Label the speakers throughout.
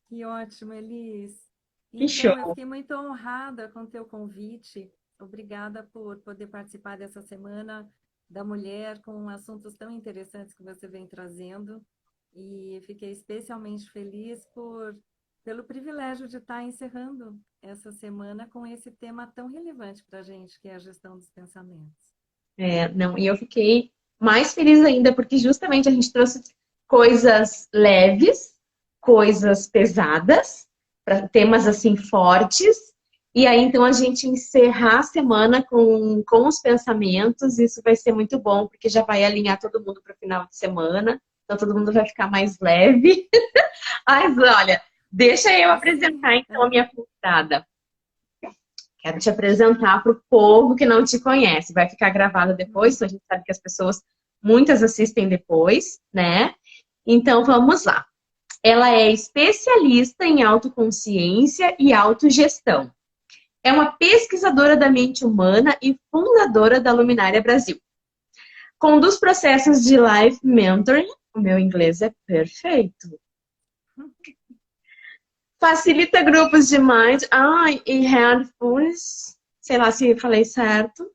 Speaker 1: Que ótimo, Elis.
Speaker 2: Que
Speaker 1: Então, eu
Speaker 2: show.
Speaker 1: fiquei muito honrada com o teu convite. Obrigada por poder participar dessa Semana da Mulher com assuntos tão interessantes que você vem trazendo. E fiquei especialmente feliz pelo privilégio de estar encerrando essa semana com esse tema tão relevante para a gente, que é a gestão dos pensamentos.
Speaker 2: Não, e eu fiquei mais feliz ainda porque justamente a gente trouxe coisas leves, coisas pesadas, para temas assim fortes, e aí então a gente encerrar a semana com os pensamentos, isso vai ser muito bom, porque já vai alinhar todo mundo para o final de semana, então todo mundo vai ficar mais leve. Mas olha, deixa eu
Speaker 1: Assim,
Speaker 2: apresentar então a minha convidada. Quero te apresentar para o povo que não te conhece. Vai ficar gravado depois, então a gente sabe que as pessoas, muitas assistem depois, né? Então vamos lá. Ela é especialista em autoconsciência e autogestão. É uma pesquisadora da mente humana e fundadora da Luminária Brasil. Conduz processos de life mentoring. O meu inglês é perfeito. Facilita grupos de mind e handfulness. Sei lá se falei certo.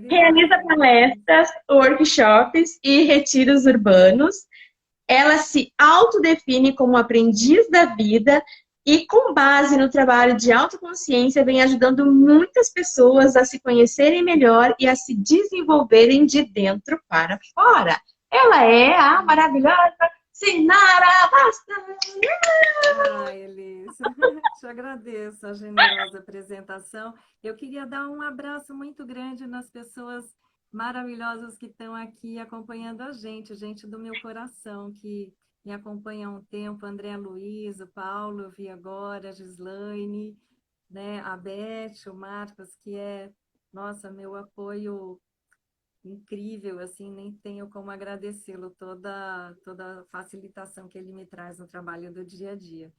Speaker 2: Realiza
Speaker 1: Mindfulness.
Speaker 2: palestras, workshops e retiros urbanos. Ela se autodefine como aprendiz da vida e, com base no trabalho de autoconsciência, vem ajudando muitas pessoas a se conhecerem melhor e a se desenvolverem de dentro para fora. Ela é a maravilhosa Sinara Basta.
Speaker 1: Ai, Elis, te agradeço a generosa apresentação. Eu queria dar um abraço muito grande nas pessoas maravilhosas que estão aqui acompanhando a gente do meu coração, que me acompanham há um tempo, André Luiz, o Paulo, eu vi agora, a Gislaine, né, a Beth, o Marcos, que é, nossa, meu apoio incrível, assim, nem tenho como agradecê-lo toda a facilitação que ele me traz no trabalho do dia a dia.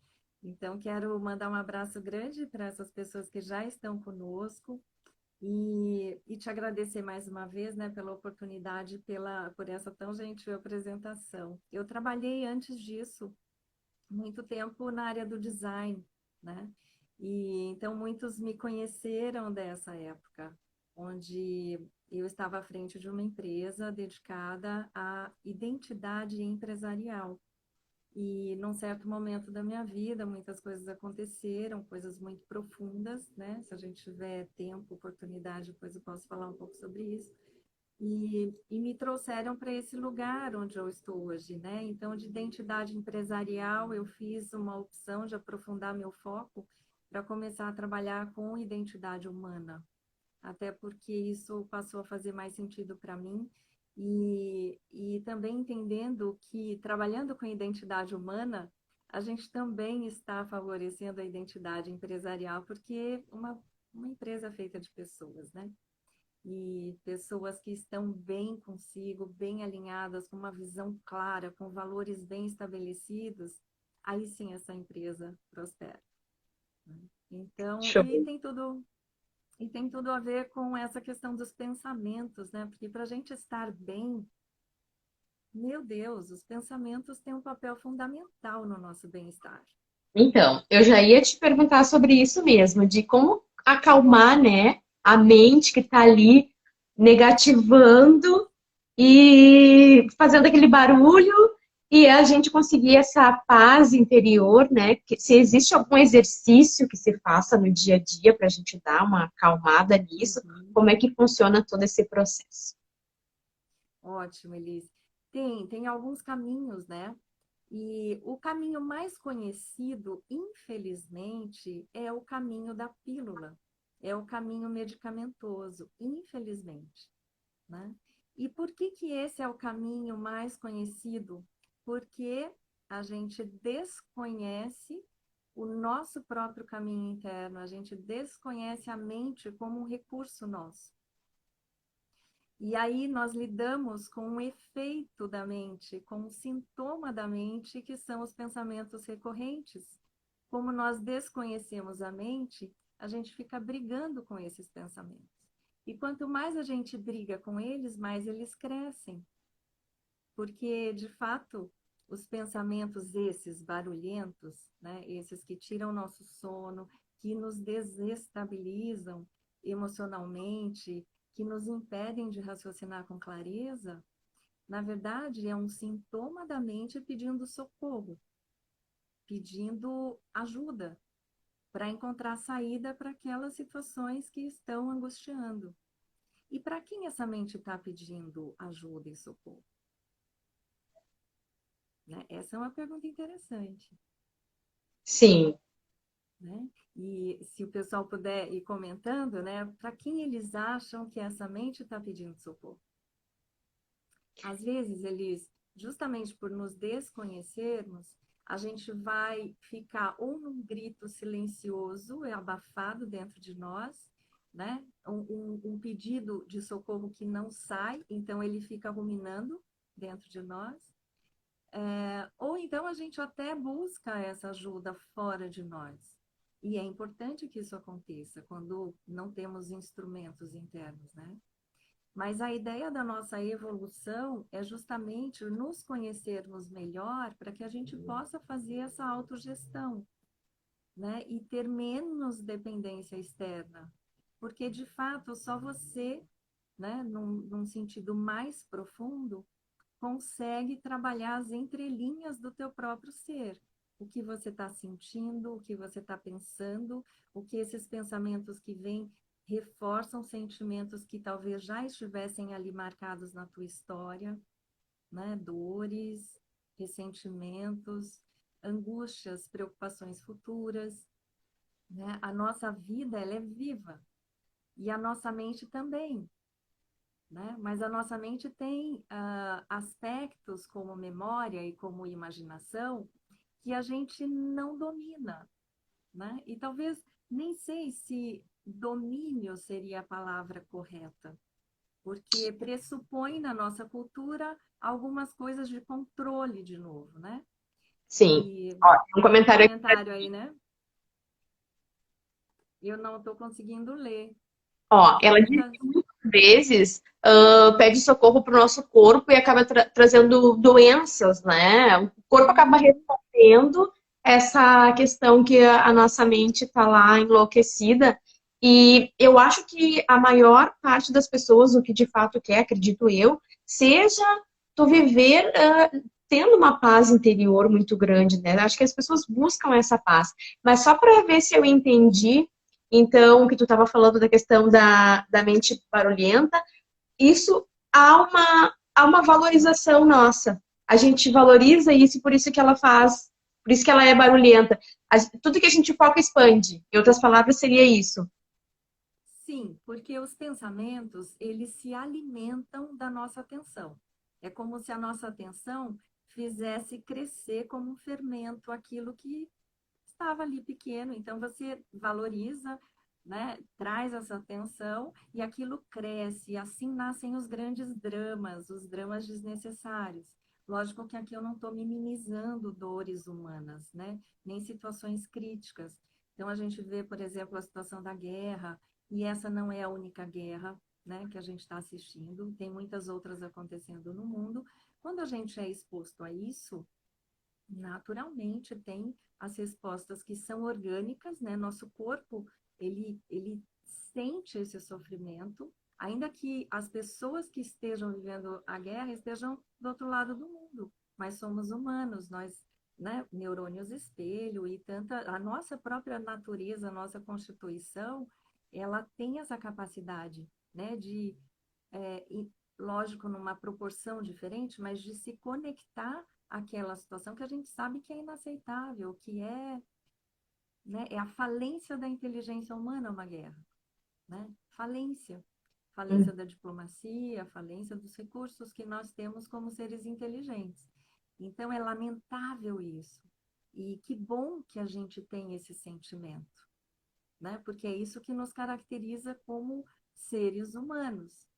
Speaker 1: Então, quero mandar um abraço grande para essas pessoas que já estão conosco e te agradecer mais uma vez, né, pela oportunidade, por essa tão gentil apresentação. Eu trabalhei antes disso muito tempo na área do design, né? E então muitos me conheceram dessa época, onde eu estava à frente de uma empresa dedicada à identidade empresarial. E num certo momento da minha vida, muitas coisas aconteceram, coisas muito profundas, né? Se a gente tiver tempo, oportunidade, depois eu posso falar um pouco sobre isso. E me trouxeram para esse lugar onde eu estou hoje, né? Então, de identidade empresarial, eu fiz uma opção de aprofundar meu foco para começar a trabalhar com identidade humana, até porque isso passou a fazer mais sentido para mim. E também entendendo que trabalhando com identidade humana, a gente também está favorecendo a identidade empresarial, porque uma empresa é feita de pessoas, né? E pessoas que estão bem consigo, bem alinhadas, com uma visão clara, com valores bem estabelecidos, aí sim essa empresa prospera. Né? Então,
Speaker 2: Show.
Speaker 1: e tem tudo a ver com essa questão dos pensamentos, né? Porque para a gente estar bem, meu Deus, os pensamentos têm um papel fundamental no nosso bem-estar.
Speaker 2: Então, eu já ia te perguntar sobre isso mesmo, de como acalmar, né, a mente que está ali negativando e fazendo aquele barulho e a gente conseguir essa paz interior, né? Se existe algum exercício que se faça no dia a dia para a gente dar uma acalmada nisso,
Speaker 1: Uhum.
Speaker 2: como é que funciona todo esse processo?
Speaker 1: Ótimo, Elis. Tem alguns caminhos, né? E o caminho mais conhecido, infelizmente, é o caminho da pílula, é o caminho medicamentoso, infelizmente, né? E por que que esse é o caminho mais conhecido? Porque a gente desconhece o nosso próprio caminho interno, a gente desconhece a mente como um recurso nosso. E aí nós lidamos com o efeito da mente, com o sintoma da mente, que são os pensamentos recorrentes. Como nós desconhecemos a mente, a gente fica brigando com esses pensamentos. E quanto mais a gente briga com eles, mais eles crescem. Porque, de fato, os pensamentos esses barulhentos, né, esses que tiram nosso sono, que nos desestabilizam emocionalmente, que nos impedem de raciocinar com clareza, na verdade é um sintoma da mente pedindo socorro, pedindo ajuda para encontrar saída para aquelas situações que estão angustiando. E para quem essa mente está pedindo ajuda e socorro? Né? Essa é uma pergunta interessante.
Speaker 2: Sim.
Speaker 1: Né? E se o pessoal puder ir comentando, né, para quem eles acham que essa mente está pedindo socorro? Às vezes, eles, justamente por nos desconhecermos, a gente vai ficar ou num grito silencioso e abafado dentro de nós, né? Um pedido de socorro que não sai, então ele fica ruminando dentro de nós. Ou então a gente até busca essa ajuda fora de nós. E é importante que isso aconteça quando não temos instrumentos internos, né? Mas a ideia da nossa evolução é justamente nos conhecermos melhor para que a gente possa fazer essa autogestão, né? E ter menos dependência externa. Porque, de fato, só você, né, num sentido mais profundo, consegue trabalhar as entrelinhas do teu próprio ser. O que você está sentindo, o que você está pensando, o que esses pensamentos que vêm reforçam sentimentos que talvez já estivessem ali marcados na tua história, né? Dores, ressentimentos, angústias, preocupações futuras, né? A nossa vida, ela é viva e a nossa mente também. Né? Mas a nossa mente tem aspectos como memória e como imaginação que a gente não domina, né? E talvez nem sei se domínio seria a palavra correta, porque pressupõe na nossa cultura algumas coisas de controle de novo, né?
Speaker 2: Sim.
Speaker 1: E
Speaker 2: Ó, tem um
Speaker 1: tem um
Speaker 2: comentário
Speaker 1: comentário
Speaker 2: aqui.
Speaker 1: aí, né? Eu não estou conseguindo ler.
Speaker 2: Ó,
Speaker 1: Tem
Speaker 2: ela diz
Speaker 1: muitas.
Speaker 2: que muitas vezes pede socorro para o nosso corpo e acaba trazendo doenças, né? O corpo acaba respondendo essa questão que a nossa mente está lá enlouquecida. E eu acho que a maior parte das pessoas, o que de fato quer, acredito eu, seja tu viver tendo uma paz interior muito grande, né? Acho que as pessoas buscam essa paz. Mas só para ver se eu entendi então, o que tu estava falando da questão da mente barulhenta, isso há uma valorização nossa. A gente valoriza isso, por isso que ela faz, por isso que ela é barulhenta. Tudo que a gente foca expande. Em outras palavras, seria isso.
Speaker 1: Sim, porque os pensamentos, eles se alimentam da nossa atenção. É como se a nossa atenção fizesse crescer como um fermento aquilo que estava ali pequeno. Então você valoriza, né, traz essa atenção e aquilo cresce. E assim nascem os dramas desnecessários. Lógico que aqui eu não estou minimizando dores humanas, né, nem situações críticas. Então a gente vê, por exemplo, a situação da guerra, e essa não é a única guerra, né, que a gente está assistindo, tem muitas outras acontecendo no mundo. Quando a gente é exposto a isso, naturalmente tem as respostas que são orgânicas, né? Nosso corpo, ele sente esse sofrimento, ainda que as pessoas que estejam vivendo a guerra estejam do outro lado do mundo, mas somos humanos, nós, né, neurônios espelho e tanta, a nossa própria natureza, a nossa constituição, ela tem essa capacidade, né, de, é, lógico, numa proporção diferente, mas de se conectar àquela situação que a gente sabe que é inaceitável, que é, né, é a falência da inteligência humana uma guerra, né? Falência. Falência da diplomacia, falência dos recursos que nós temos como seres inteligentes. Então, é lamentável isso. E que bom que a gente tem esse sentimento, né? Porque é isso que nos caracteriza como seres humanos.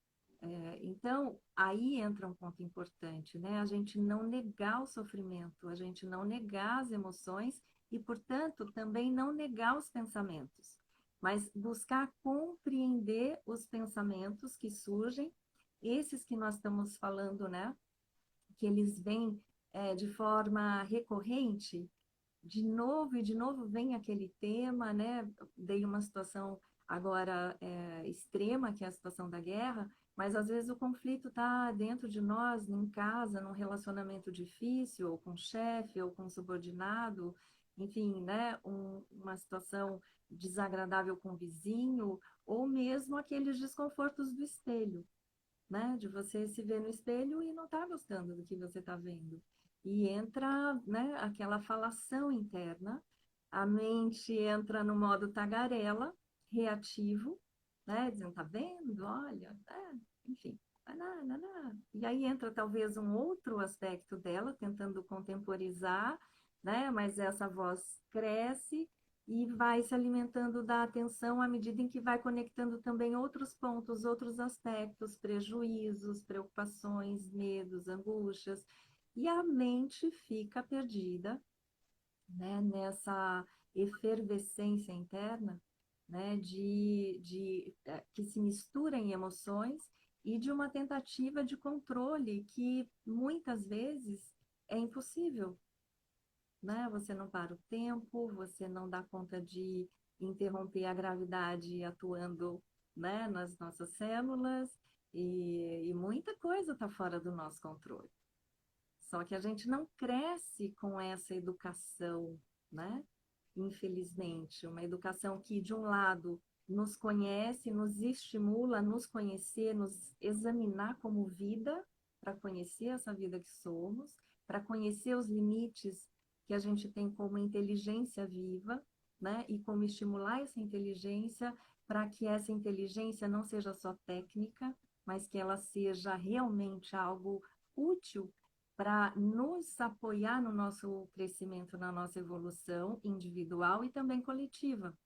Speaker 1: Então, aí entra um ponto importante, né? A gente não negar o sofrimento, a gente não negar as emoções e, portanto, também não negar os pensamentos, mas buscar compreender os pensamentos que surgem, esses que nós estamos falando, né? Que eles vêm de forma recorrente, de novo e de novo vem aquele tema, né? Dei uma situação agora extrema, que é a situação da guerra, mas às vezes o conflito está dentro de nós, em casa, num relacionamento difícil, ou com o chefe, ou com o subordinado, enfim, né? Uma situação desagradável com o vizinho, ou mesmo aqueles desconfortos do espelho, né? De você se ver no espelho e não estar gostando do que você está vendo. E entra, né, aquela falação interna, a mente entra no modo tagarela, reativo, né? Dizendo, tá vendo? Olha, enfim. E aí entra talvez um outro aspecto dela, tentando contemporizar, né? Mas essa voz cresce e vai se alimentando da atenção à medida em que vai conectando também outros pontos, outros aspectos, prejuízos, preocupações, medos, angústias, e a mente fica perdida, né, nessa efervescência interna, né, que se mistura em emoções e de uma tentativa de controle que muitas vezes é impossível, né? Você não para o tempo, você não dá conta de interromper a gravidade atuando, né, nas nossas células, e muita coisa está fora do nosso controle. Só que a gente não cresce com essa educação, né? Infelizmente, uma educação que, de um lado, nos conhece, nos estimula a nos conhecer, nos examinar como vida, para conhecer essa vida que somos, para conhecer os limites que a gente tem como inteligência viva, né? E como estimular essa inteligência para que essa inteligência não seja só técnica, mas que ela seja realmente algo útil para nos apoiar no nosso crescimento, na nossa evolução individual e também coletiva.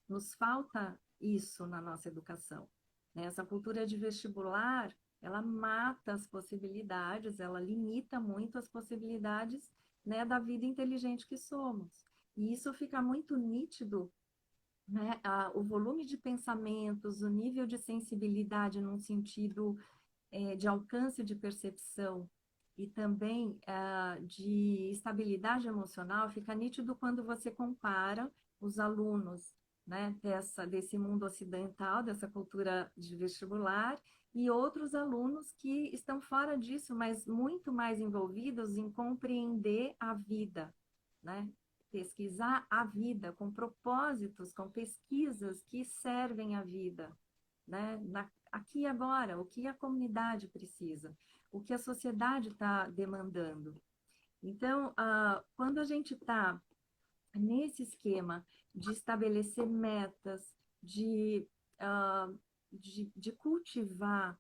Speaker 1: Nos falta isso na nossa educação, né? Essa cultura de vestibular, ela mata as possibilidades, ela limita muito as possibilidades, né, da vida inteligente que somos. E isso fica muito nítido, né? O volume de pensamentos, o nível de sensibilidade num sentido de alcance de percepção e também de estabilidade emocional fica nítido quando você compara os alunos, né, desse mundo ocidental, dessa cultura de vestibular, e outros alunos que estão fora disso, mas muito mais envolvidos em compreender a vida, né? Pesquisar a vida com propósitos, com pesquisas que servem à vida, né? Aqui e agora, o que a comunidade precisa, o que a sociedade está demandando. Então, quando a gente está nesse esquema de estabelecer metas, ah, de cultivar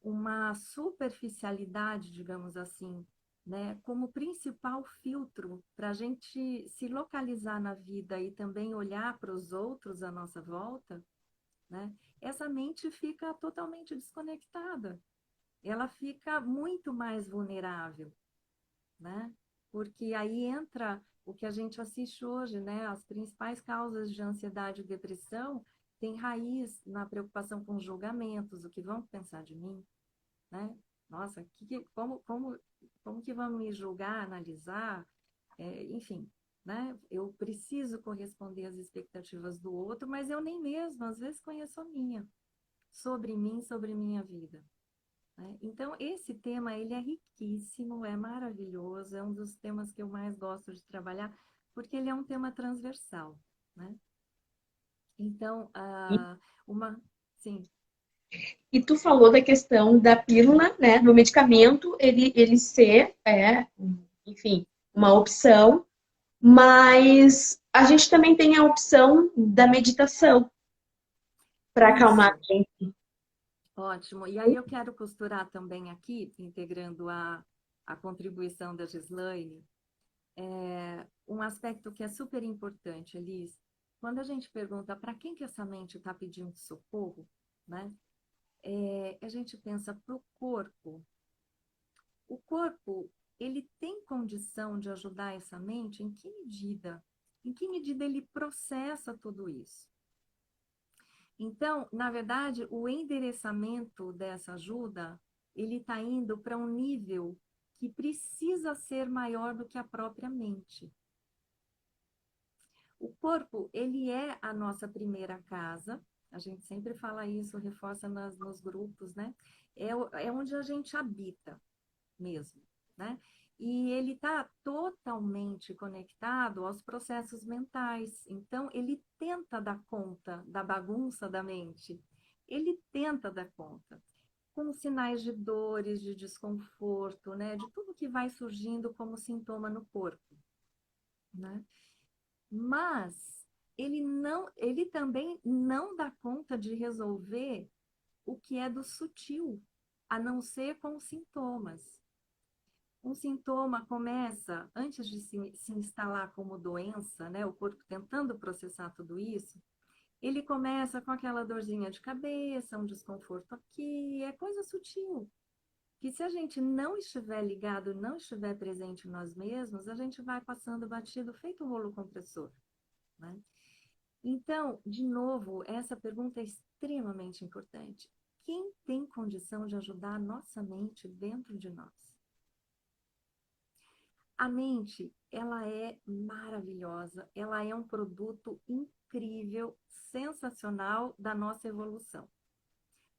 Speaker 1: uma superficialidade, digamos assim, né, como principal filtro para a gente se localizar na vida e também olhar para os outros à nossa volta, né? Essa mente fica totalmente desconectada. Ela fica muito mais vulnerável, né? Porque aí entra o que a gente assiste hoje, né? As principais causas de ansiedade e depressão têm raiz na preocupação com julgamentos, o que vão pensar de mim, né? Nossa, como que vão me julgar, analisar? Enfim, né? Eu preciso corresponder às expectativas do outro, mas eu nem mesmo, às vezes, conheço a minha, sobre mim, sobre minha vida, né? Então, esse tema, ele é riquíssimo, é maravilhoso, é um dos temas que eu mais gosto de trabalhar, porque ele é um tema transversal, né? Então, sim,
Speaker 2: E tu falou da questão da pílula, né, do medicamento, ele ser, enfim, uma opção, mas a gente também tem a opção da meditação para acalmar
Speaker 1: isso,
Speaker 2: a gente.
Speaker 1: ótimo. E aí eu quero costurar também aqui, integrando a contribuição da Gislaine, um aspecto que é super importante, Elis. Quando a gente pergunta para quem que essa mente está pedindo socorro, né? A gente pensa para o corpo. O corpo, ele tem condição de ajudar essa mente? Em que medida? Em que medida ele processa tudo isso? Então, na verdade, o endereçamento dessa ajuda, ele está indo para um nível que precisa ser maior do que a própria mente. O corpo, ele é a nossa primeira casa, a gente sempre fala isso, reforça nos grupos, né? É onde a gente habita mesmo, né? E ele está totalmente conectado aos processos mentais. Então, ele tenta dar conta da bagunça da mente. Ele tenta dar conta. Com sinais de dores, de desconforto, né? De tudo que vai surgindo como sintoma no corpo, né? Mas ele também não dá conta de resolver o que é do sutil, a não ser com os sintomas. Um sintoma começa, antes de se instalar como doença, né, o corpo tentando processar tudo isso, ele começa com aquela dorzinha de cabeça, um desconforto aqui, é coisa sutil. Que se a gente não estiver ligado, não estiver presente em nós mesmos, a gente vai passando batido feito um rolo compressor, né? Então, de novo, essa pergunta é extremamente importante. Quem tem condição de ajudar a nossa mente dentro de nós? A mente, ela é maravilhosa, ela é um produto incrível, sensacional da nossa evolução.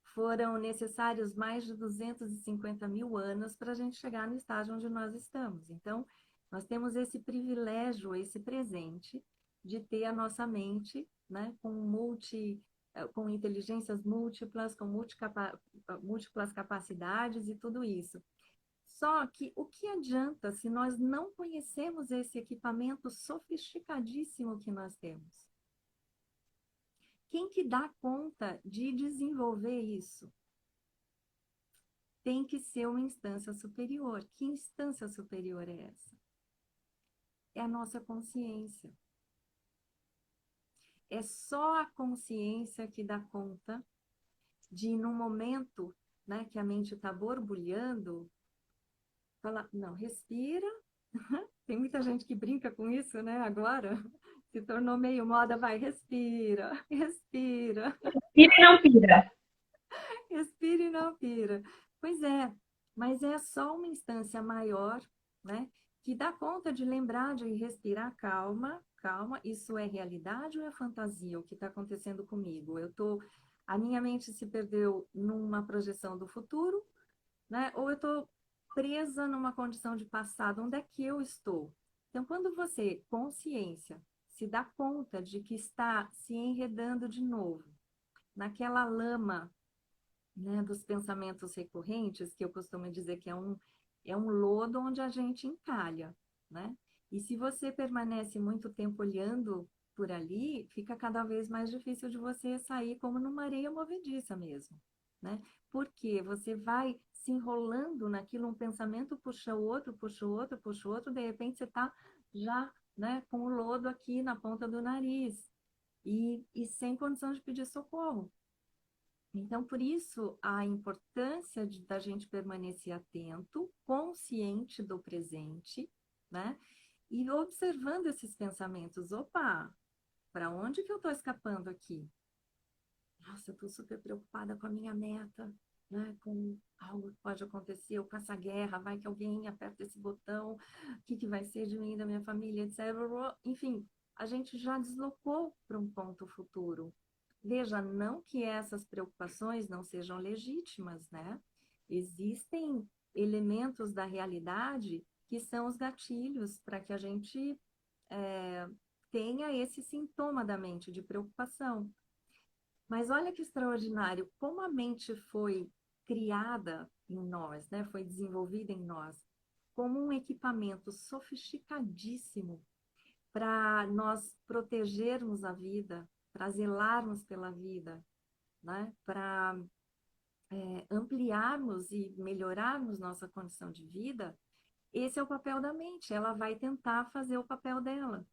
Speaker 1: Foram necessários mais de 250 mil anos para a gente chegar no estágio onde nós estamos. Então, nós temos esse privilégio, esse presente de ter a nossa mente, né, com inteligências múltiplas, com múltiplas capacidades e tudo isso. Só que o que adianta se nós não conhecemos esse equipamento sofisticadíssimo que nós temos? Quem que dá conta de desenvolver isso? Tem que ser uma instância superior. Que instância superior é essa? É a nossa consciência. É só a consciência que dá conta de, num momento, né, que a mente está borbulhando, falar, não, respira. Tem muita gente que brinca com isso, né, agora. Se tornou meio moda, vai, respira, respira.
Speaker 2: Pira e não pira.
Speaker 1: Respira e não pira. Pois é, mas é só uma instância maior, né? Que dá conta de lembrar de respirar, calma, calma, isso é realidade ou é fantasia o que está acontecendo comigo? A minha mente se perdeu numa projeção do futuro, né? Ou eu estou presa numa condição de passado, onde é que eu estou? Então, quando você, consciência, se dá conta de que está se enredando de novo naquela lama, né, dos pensamentos recorrentes, que eu costumo dizer que é um lodo onde a gente encalha, né? E se você permanece muito tempo olhando por ali, fica cada vez mais difícil de você sair como numa areia movediça mesmo, né? Porque você vai se enrolando naquilo, um pensamento puxa o outro, puxa o outro, puxa o outro, de repente você está já, né, com o lodo aqui na ponta do nariz e sem condição de pedir socorro. Então, por isso, a importância da gente permanecer atento, consciente do presente, né? E observando esses pensamentos. Opa, para onde que eu estou escapando aqui? Nossa, eu estou super preocupada com a minha meta, né? Com algo que pode acontecer, ou com essa guerra, vai que alguém aperta esse botão, o que que vai ser de mim, da minha família, etc. Enfim, a gente já deslocou para um ponto futuro. Veja, não que essas preocupações não sejam legítimas, né? Existem elementos da realidade que são os gatilhos para que a gente tenha esse sintoma da mente de preocupação. Mas olha que extraordinário, como a mente foi criada em nós, né? Foi desenvolvida em nós como um equipamento sofisticadíssimo para nós protegermos a vida, para zelarmos pela vida, né? Para ampliarmos e melhorarmos nossa condição de vida. Esse é o papel da mente, ela vai tentar fazer o papel dela.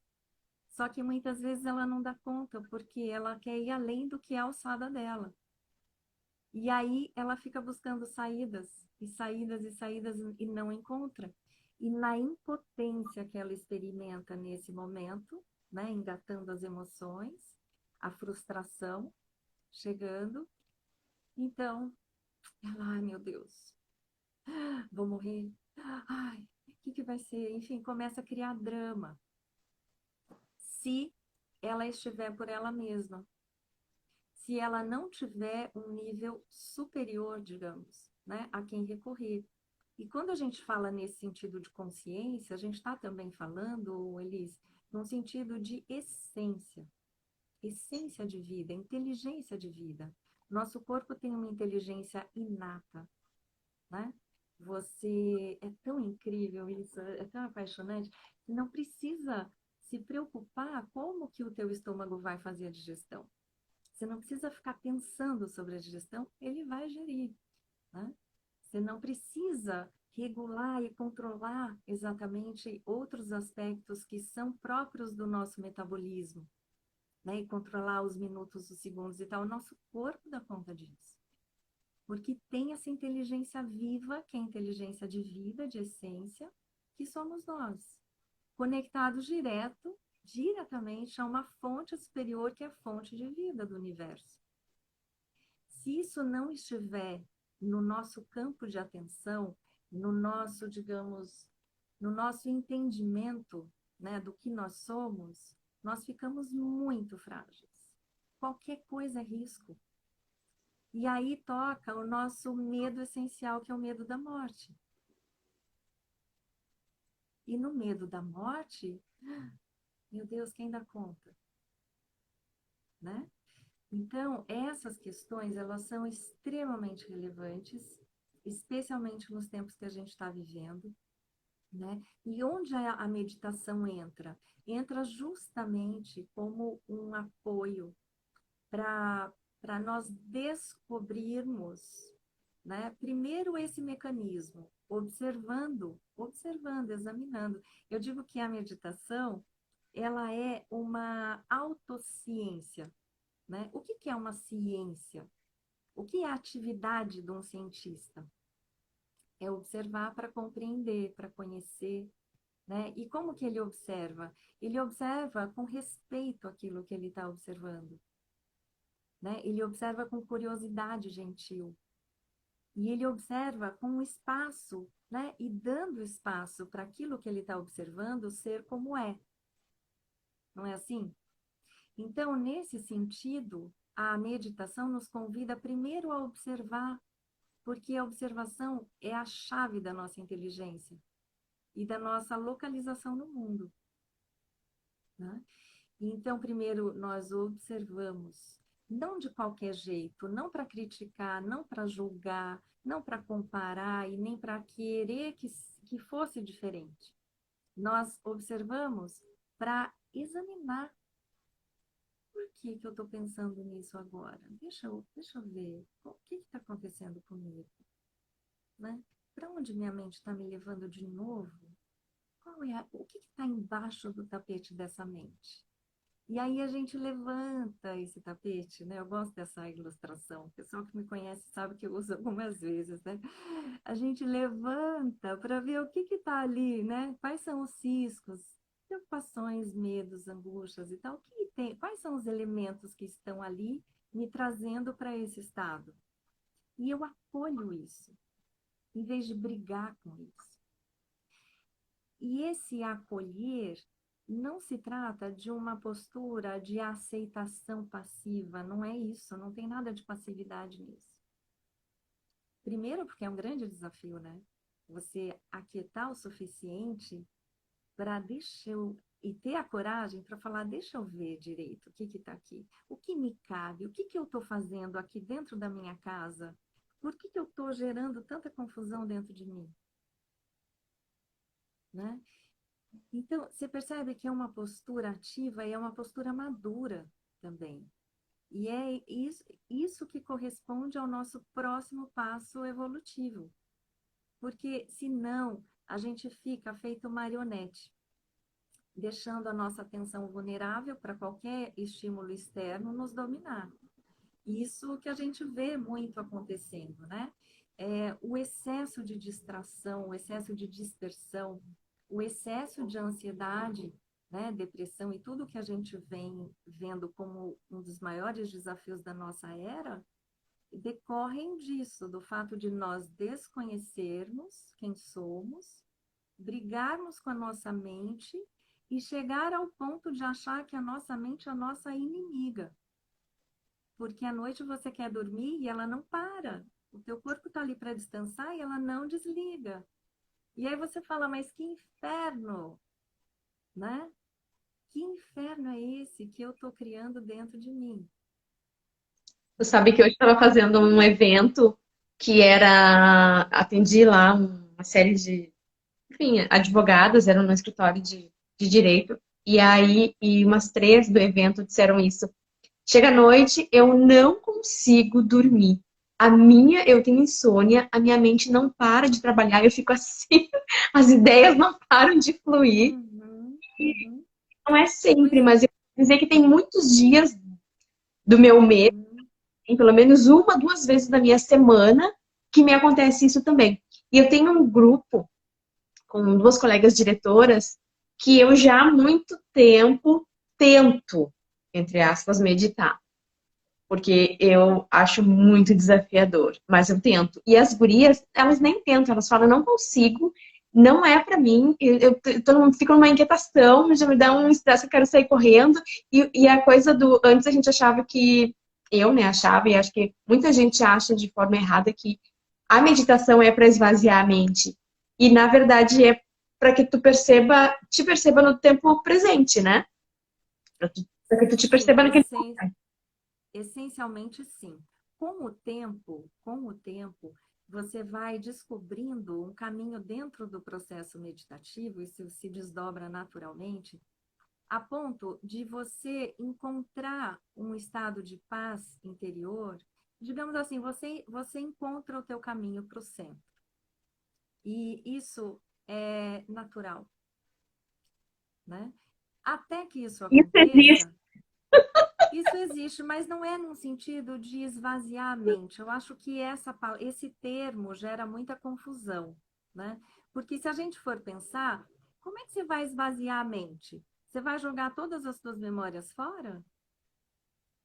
Speaker 1: Só que muitas vezes ela não dá conta, porque ela quer ir além do que é a alçada dela. E aí ela fica buscando saídas, e saídas, e saídas, e não encontra. E na impotência que ela experimenta nesse momento, né, engatando as emoções, a frustração chegando, então ela, ai meu Deus, vou morrer, Ai, o que que vai ser? Enfim, começa a criar drama. Se ela estiver por ela mesma. Se ela não tiver um nível superior, digamos, né, a quem recorrer. E quando a gente fala nesse sentido de consciência, a gente está também falando, Elis, num sentido de essência, essência de vida, inteligência de vida. Nosso corpo tem uma inteligência inata, né? Você é tão incrível isso, é tão apaixonante, que não precisa se preocupar como que o teu estômago vai fazer a digestão. Você não precisa ficar pensando sobre a digestão, ele vai gerir, né? Você não precisa regular e controlar exatamente outros aspectos que são próprios do nosso metabolismo, né? E controlar os minutos, os segundos e tal. O nosso corpo dá conta disso. Porque tem essa inteligência viva, que é a inteligência de vida, de essência, que somos nós, conectados diretamente a uma fonte superior, que é a fonte de vida do universo. Se isso não estiver no nosso campo de atenção, no nosso, digamos, no nosso entendimento, né, do que nós ficamos muito frágeis. Qualquer coisa é risco. E aí toca o nosso medo essencial, que é o medo da morte. E no medo da morte, meu Deus, quem dá conta? Né? Então, essas questões, elas são extremamente relevantes, especialmente nos tempos que a gente está vivendo, né? E onde a meditação entra? Entra justamente como um apoio para nós descobrirmos, né? Primeiro esse mecanismo, observando, examinando. Eu digo que a meditação, ela é uma autociência, né? O que que é uma ciência? O que é a atividade de um cientista? É observar para compreender, para conhecer, né? E como que ele observa? Ele observa com respeito àquilo que ele está observando, né? Ele observa com curiosidade gentil. E ele observa com um espaço, né? E dando espaço para aquilo que ele está observando ser como é. Não é assim? Então, nesse sentido, a meditação nos convida primeiro a observar, porque a observação é a chave da nossa inteligência e da nossa localização no mundo, né? Então, primeiro nós observamos, não de qualquer jeito, não para criticar, não para julgar, não para comparar e nem para querer que fosse diferente. Nós observamos para examinar por que eu estou pensando nisso agora. Deixa eu ver o que está acontecendo comigo, né? Para onde minha mente está me levando de novo? O que está embaixo do tapete dessa mente? E aí a gente levanta esse tapete, né? Eu gosto dessa ilustração. O pessoal que me conhece sabe que eu uso algumas vezes, né? A gente levanta para ver o que está ali, né? Quais são os ciscos, preocupações, medos, angústias e tal. O que tem? Quais são os elementos que estão ali me trazendo para esse estado? E eu acolho isso, em vez de brigar com isso. E esse acolher não se trata de uma postura de aceitação passiva, não é isso, não tem nada de passividade nisso. Primeiro, porque é um grande desafio, né? Você aquietar o suficiente para e ter a coragem para falar, deixa eu ver direito o que está aqui, o que me cabe, o que eu estou fazendo aqui dentro da minha casa, por que eu estou gerando tanta confusão dentro de mim, né? Então, você percebe que é uma postura ativa e é uma postura madura também. E é isso que corresponde ao nosso próximo passo evolutivo. Porque, senão, a gente fica feito marionete, deixando a nossa atenção vulnerável para qualquer estímulo externo nos dominar. Isso que a gente vê muito acontecendo, né? O excesso de distração, o excesso de dispersão, o excesso de ansiedade, né, depressão e tudo que a gente vem vendo como um dos maiores desafios da nossa era, decorrem disso, do fato de nós desconhecermos quem somos, brigarmos com a nossa mente e chegar ao ponto de achar que a nossa mente é a nossa inimiga. Porque à noite você quer dormir e ela não para. O teu corpo está ali para descansar e ela não desliga. E aí você fala, mas que inferno, né? Que inferno é esse que eu estou criando dentro de mim?
Speaker 2: Tu sabe que hoje estava fazendo um evento que era... Atendi lá uma série de, enfim, advogadas, eram no escritório de direito. E aí, e umas três do evento disseram isso. Chega à noite, eu não consigo dormir. Eu tenho insônia, a minha mente não para de trabalhar, eu fico assim, as ideias não param de fluir.
Speaker 1: Uhum, uhum.
Speaker 2: Não é sempre,
Speaker 1: Pois,
Speaker 2: mas eu vou dizer que tem muitos dias do meu mês,
Speaker 1: uhum,
Speaker 2: tem pelo menos uma, duas vezes na minha semana, que me acontece isso também. E eu tenho um grupo com duas colegas diretoras que eu já há muito tempo tento, entre aspas, meditar. Porque eu acho muito desafiador, mas eu tento. E as gurias, elas nem tentam, elas falam, não consigo, não é pra mim, todo mundo fica numa inquietação, já me dá um estresse, eu quero sair correndo, e a coisa do, antes a gente achava que, eu, né, achava, e acho que muita gente acha de forma errada que a meditação é para esvaziar a mente, e na verdade é para que tu perceba, te perceba no tempo presente, né? Para que tu te
Speaker 1: sim,
Speaker 2: perceba naquele...
Speaker 1: essencialmente sim. Com o tempo, você vai descobrindo um caminho dentro do processo meditativo, isso se desdobra naturalmente, a ponto de você encontrar um estado de paz interior. Digamos assim, você encontra o teu caminho para o centro. E isso é natural, né? Até que isso
Speaker 2: Isso existe.
Speaker 1: aconteça, isso existe, mas não é num sentido de esvaziar a mente. Eu acho que esse termo gera muita confusão, né? Porque se a gente for pensar, como é que você vai esvaziar a mente? Você vai jogar todas as suas memórias fora?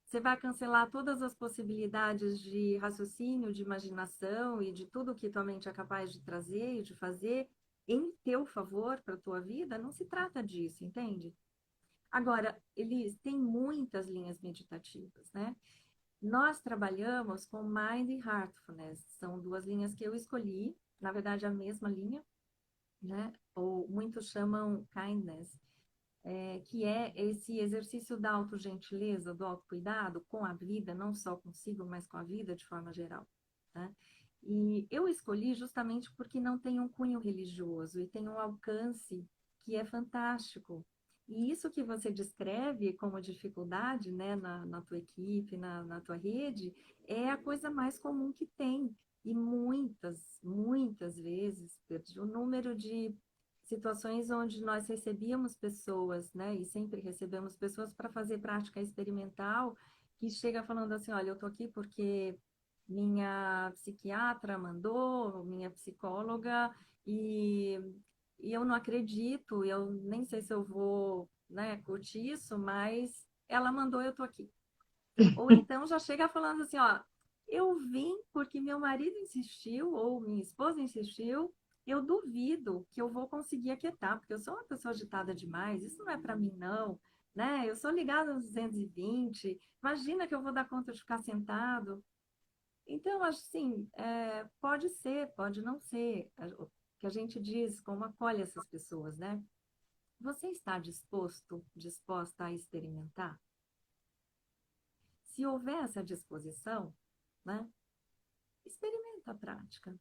Speaker 1: Você vai cancelar todas as possibilidades de raciocínio, de imaginação e de tudo que tua mente é capaz de trazer e de fazer em teu favor para a tua vida? Não se trata disso, entende? Agora, eles têm muitas linhas meditativas, né? Nós trabalhamos com Mind e Heartfulness, são duas linhas que eu escolhi, na verdade a mesma linha, né? Ou muitos chamam Kindness, que é esse exercício da autogentileza, do autocuidado com a vida, não só consigo, mas com a vida de forma geral, né? E eu escolhi justamente porque não tem um cunho religioso e tem um alcance que é fantástico. E isso que você descreve como dificuldade, né, na tua equipe, na tua rede, é a coisa mais comum que tem. E muitas vezes, perdi o número de situações onde nós recebíamos pessoas, né, e sempre recebemos pessoas para fazer prática experimental, que chega falando assim, olha, eu tô aqui porque minha psiquiatra mandou, minha psicóloga, e, e eu não acredito, eu nem sei se eu vou, né, curtir isso, mas ela mandou, eu tô aqui. Ou então já chega falando assim, ó, eu vim porque meu marido insistiu ou minha esposa insistiu, eu duvido que eu vou conseguir aquietar, porque eu sou uma pessoa agitada demais, isso não é para mim não, né? Eu sou ligada aos 220, imagina que eu vou dar conta de ficar sentado. Então, assim, pode ser, pode não ser, o que a gente diz, como acolhe essas pessoas, né? Você está disposta a experimentar? Se houver essa disposição, né, experimenta a prática.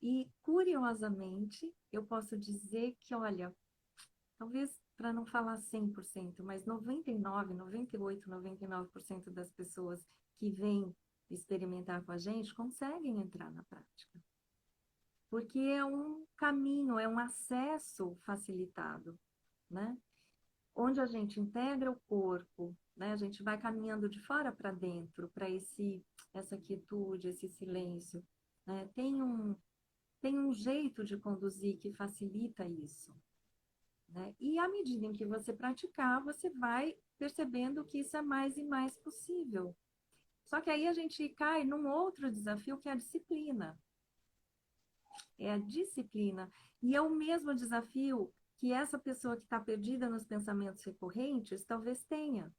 Speaker 1: E, curiosamente, eu posso dizer que, olha, talvez para não falar 100%, mas 99, 98, 99% das pessoas que vêm experimentar com a gente conseguem entrar na prática. Porque é um caminho, é um acesso facilitado, né? Onde a gente integra o corpo, né? A gente vai caminhando de fora para dentro, para essa quietude, esse silêncio, né? Tem um jeito de conduzir que facilita isso, né? E à medida em que você praticar, você vai percebendo que isso é mais e mais possível, Só que aí a gente cai num outro desafio que é a disciplina. É a disciplina. E é o mesmo desafio que essa pessoa que está perdida nos pensamentos recorrentes talvez tenha.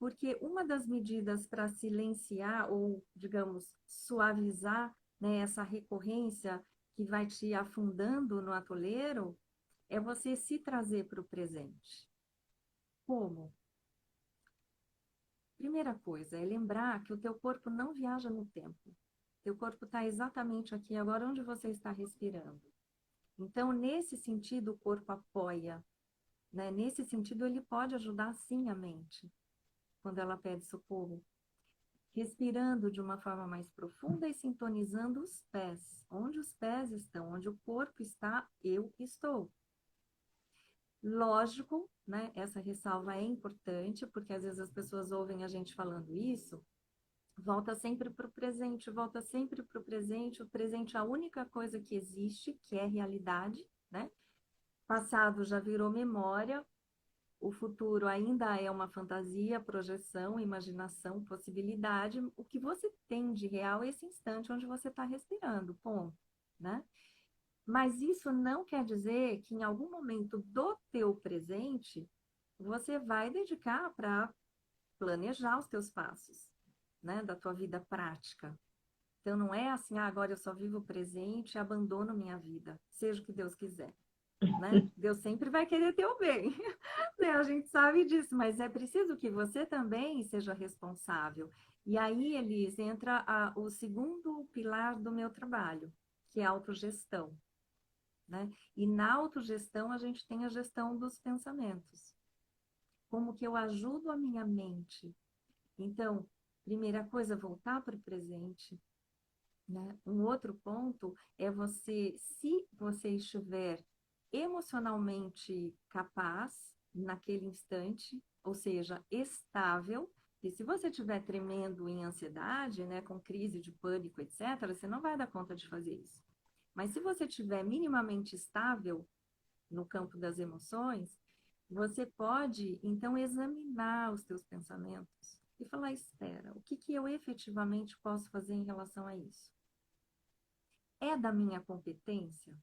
Speaker 1: Porque uma das medidas para silenciar ou, digamos, suavizar, né, essa recorrência que vai te afundando no atoleiro é você se trazer para o presente. Como? Primeira coisa é lembrar que o teu corpo não viaja no tempo. Teu corpo está exatamente aqui agora onde você está respirando. Então, nesse sentido, o corpo apoia, né? Nesse sentido, ele pode ajudar sim a mente quando ela pede socorro. Respirando de uma forma mais profunda e sintonizando os pés. Onde os pés estão, onde o corpo está, eu estou. Lógico, né? Essa ressalva é importante, porque às vezes as pessoas ouvem a gente falando isso, volta sempre para o presente, volta sempre para o presente. O presente é a única coisa que existe, que é realidade, né? Passado já virou memória, o futuro ainda é uma fantasia, projeção, imaginação, possibilidade. O que você tem de real é esse instante onde você está respirando, ponto, né? Mas isso não quer dizer que em algum momento do teu presente você vai dedicar para planejar os teus passos, né, da tua vida prática. Então não é assim, agora eu só vivo o presente e abandono minha vida, seja o que Deus quiser, né? Deus sempre vai querer ter o bem, né? A gente sabe disso, mas é preciso que você também seja responsável. E aí, Elis, entra o segundo pilar do meu trabalho, que é a autogestão, né? E na autogestão a gente tem a gestão dos pensamentos. Como que eu ajudo a minha mente? Então, primeira coisa, voltar para o presente, né? Um outro ponto é você, se você estiver emocionalmente capaz naquele instante, ou seja, estável, e se você estiver tremendo em ansiedade, né, com crise de pânico, etc., você não vai dar conta de fazer isso. Mas se você estiver minimamente estável no campo das emoções, você pode, então, examinar os teus pensamentos e falar, espera, o que que eu efetivamente posso fazer em relação a isso? É da minha competência?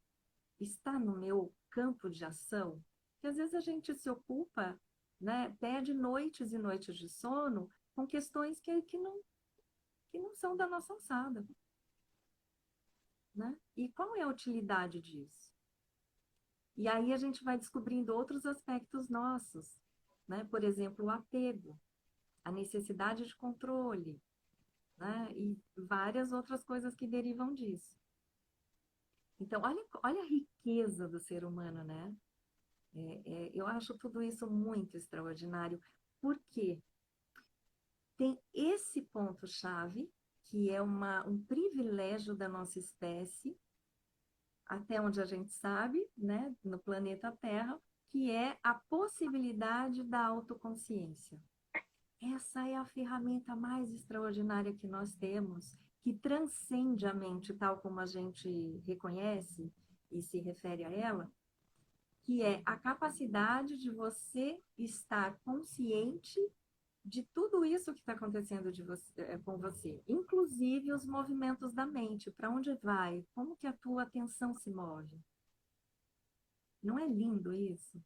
Speaker 1: Está no meu campo de ação? Porque às vezes a gente se ocupa, né, perde noites e noites de sono com questões que não são da nossa alçada, né? E qual é a utilidade disso? E aí a gente vai descobrindo outros aspectos nossos, né? Por exemplo, o apego, a necessidade de controle, né? E várias outras coisas que derivam disso. Então, olha a riqueza do ser humano, né? Eu acho tudo isso muito extraordinário, porque tem esse ponto-chave, que é um privilégio da nossa espécie, até onde a gente sabe, né, no planeta Terra, que é a possibilidade da autoconsciência. Essa é a ferramenta mais extraordinária que nós temos, que transcende a mente, tal como a gente reconhece e se refere a ela, que é a capacidade de você estar consciente de tudo isso que está acontecendo com você, inclusive os movimentos da mente, para onde vai, como que a tua atenção se move. Não é lindo isso?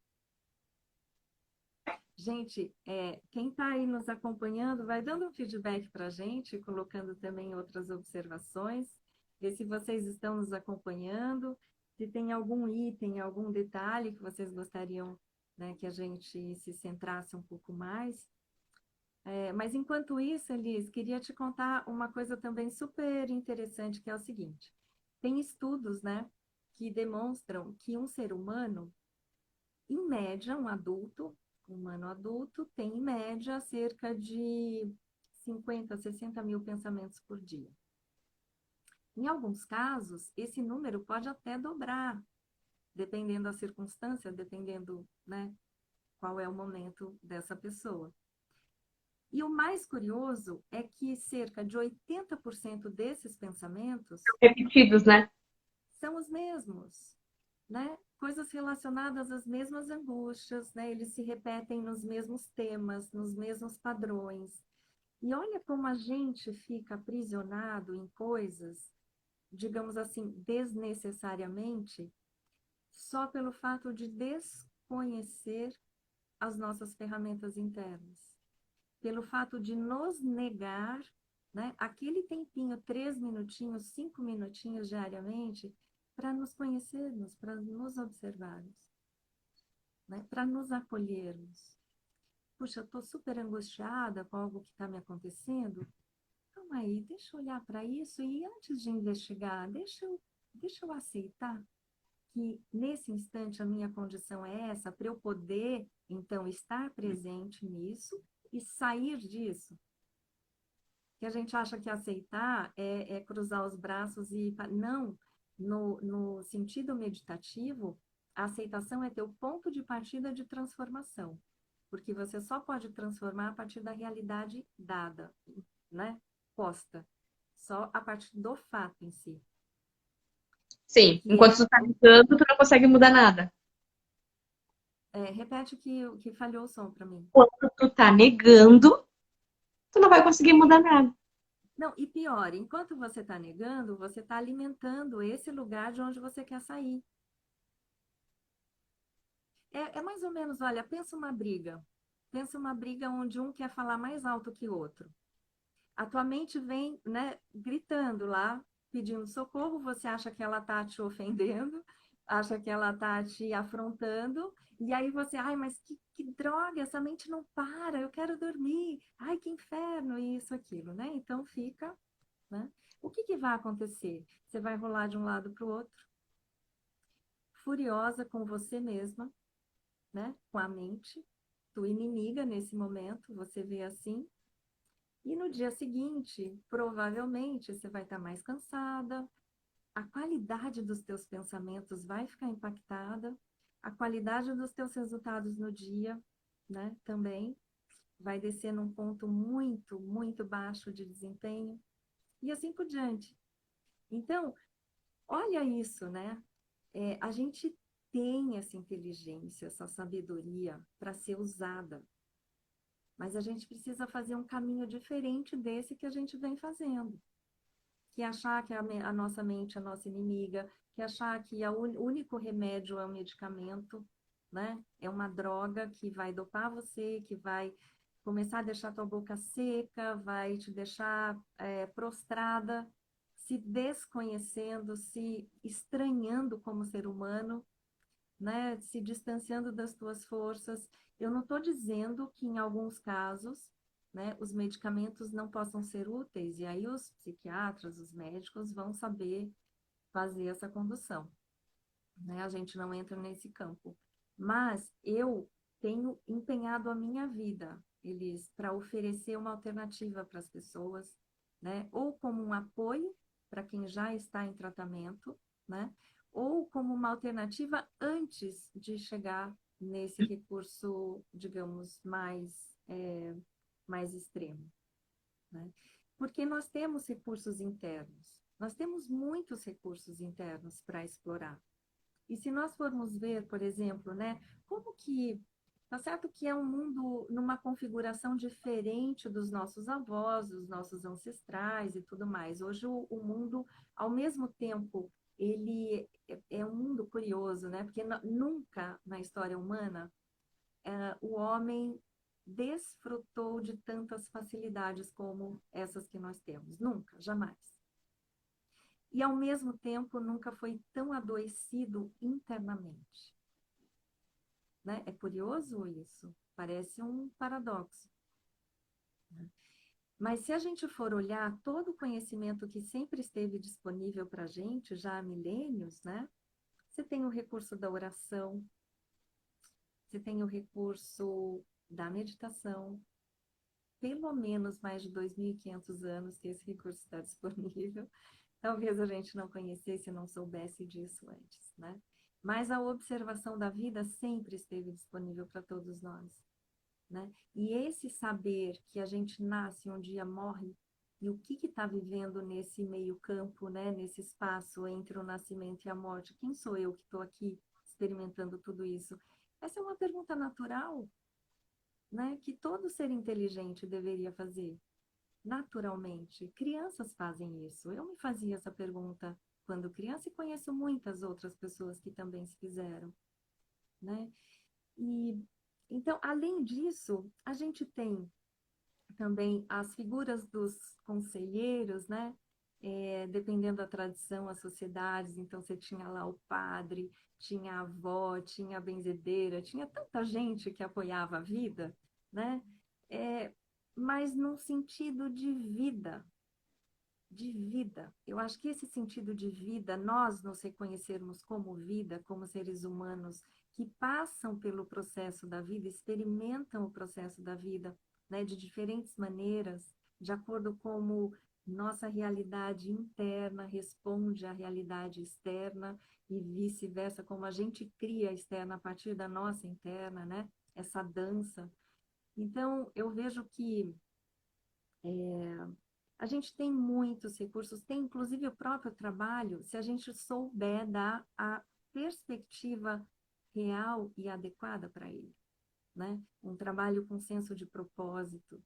Speaker 1: Gente, quem está aí nos acompanhando, vai dando um feedback para a gente, colocando também outras observações, ver se vocês estão nos acompanhando, se tem algum item, algum detalhe que vocês gostariam, né, que a gente se centrasse um pouco mais. Mas enquanto isso, Elis, queria te contar uma coisa também super interessante, que é o seguinte: tem estudos, né, que demonstram que um ser humano, em média, um humano adulto, tem em média cerca de 50, 60 mil pensamentos por dia. Em alguns casos, esse número pode até dobrar, dependendo da circunstância, dependendo, né, qual é o momento dessa pessoa. E o mais curioso é que cerca de 80% desses pensamentos
Speaker 2: Repetidos, né?
Speaker 1: são os mesmos, né? Coisas relacionadas às mesmas angústias, né? Eles se repetem nos mesmos temas, nos mesmos padrões. E olha como a gente fica aprisionado em coisas, digamos assim, desnecessariamente, só pelo fato de desconhecer as nossas ferramentas internas. Pelo fato de nos negar, né, aquele tempinho, 3 minutinhos, 5 minutinhos diariamente, para nos conhecermos, para nos observarmos, né, para nos acolhermos. Puxa, eu estou super angustiada com algo que está me acontecendo. Calma aí, deixa eu olhar para isso e antes de investigar, deixa eu aceitar que nesse instante a minha condição é essa, para eu poder, então, estar presente nisso e sair disso. Que a gente acha que aceitar é cruzar os braços e... Não, no sentido meditativo, a aceitação é teu ponto de partida de transformação. Porque você só pode transformar a partir da realidade dada, né? Posta. Só a partir do fato em si.
Speaker 2: Sim,
Speaker 1: Que
Speaker 2: enquanto tu tá ligando, tu não consegue mudar nada.
Speaker 1: repete o que falhou o som para mim.
Speaker 2: Quando tu tá negando, tu não vai conseguir mudar nada.
Speaker 1: Não, e pior, enquanto você está negando, você está alimentando esse lugar de onde você quer sair. É mais ou menos, olha, pensa uma briga. Pensa uma briga onde um quer falar mais alto que o outro. A tua mente vem, né, gritando lá, pedindo socorro, você acha que ela está te ofendendo, acha que ela está te afrontando, e aí você, ai, mas que droga, essa mente não para, eu quero dormir, ai, que inferno, isso, aquilo, né? Então fica, né? O que vai acontecer? Você vai rolar de um lado para o outro, furiosa com você mesma, né? Com a mente, tua inimiga nesse momento, você vê assim, e no dia seguinte, provavelmente, você vai estar mais cansada, a qualidade dos teus pensamentos vai ficar impactada, a qualidade dos teus resultados no dia, né, também vai descer num ponto muito, muito baixo de desempenho, e assim por diante. Então, olha isso, né? A gente tem essa inteligência, essa sabedoria para ser usada. Mas a gente precisa fazer um caminho diferente desse que a gente vem fazendo. Que achar que a nossa mente é a nossa inimiga, que achar que o único remédio é o medicamento, né? É uma droga que vai dopar você, que vai começar a deixar tua boca seca, vai te deixar prostrada, se desconhecendo, se estranhando como ser humano, né, se distanciando das tuas forças. Eu não estou dizendo que em alguns casos, né, os medicamentos não possam ser úteis, e aí os psiquiatras, os médicos vão saber fazer essa condução, né? A gente não entra nesse campo. Mas eu tenho empenhado a minha vida, eles, para oferecer uma alternativa para as pessoas, né? Ou como um apoio para quem já está em tratamento, né? Ou como uma alternativa antes de chegar nesse recurso, digamos, mais extremo, né? Porque nós temos recursos internos, nós temos muitos recursos internos para explorar. E se nós formos ver, por exemplo, né, como que tá certo que é um mundo numa configuração diferente dos nossos avós, dos nossos ancestrais e tudo mais. Hoje o mundo, ao mesmo tempo, ele é um mundo curioso, né? Porque nunca na história humana o homem desfrutou de tantas facilidades como essas que nós temos. Nunca, jamais. E, ao mesmo tempo, nunca foi tão adoecido internamente. Né? É curioso isso, parece um paradoxo. Né? Mas se a gente for olhar todo o conhecimento que sempre esteve disponível para a gente, já há milênios, né? Você tem o recurso da oração, você tem o recurso da meditação, pelo menos mais de 2.500 anos que esse recurso está disponível. Talvez a gente não conhecesse, não soubesse disso antes, né? Mas a observação da vida sempre esteve disponível para todos nós, né? E esse saber que a gente nasce, um dia morre, e o que está vivendo nesse meio campo, né? Nesse espaço entre o nascimento e a morte? Quem sou eu que estou aqui experimentando tudo isso? Essa é uma pergunta natural, né? Que todo ser inteligente deveria fazer. naturalmente. Crianças fazem isso. Eu me fazia essa pergunta quando criança e conheço muitas outras pessoas que também se fizeram, né? E então, além disso, a gente tem também as figuras dos conselheiros, né? Dependendo da tradição, as sociedades, então você tinha lá o padre, tinha a avó, tinha a benzedeira, tinha tanta gente que apoiava a vida, né? É, mas num sentido de vida. Eu acho que esse sentido de vida, nós nos reconhecermos como vida, como seres humanos que passam pelo processo da vida, experimentam o processo da vida, né, de diferentes maneiras, de acordo com como nossa realidade interna responde à realidade externa e vice-versa, como a gente cria a externa a partir da nossa interna, né? Essa dança. Então, eu vejo que a gente tem muitos recursos, tem inclusive o próprio trabalho, se a gente souber dar a perspectiva real e adequada para ele, né? Um trabalho com senso de propósito.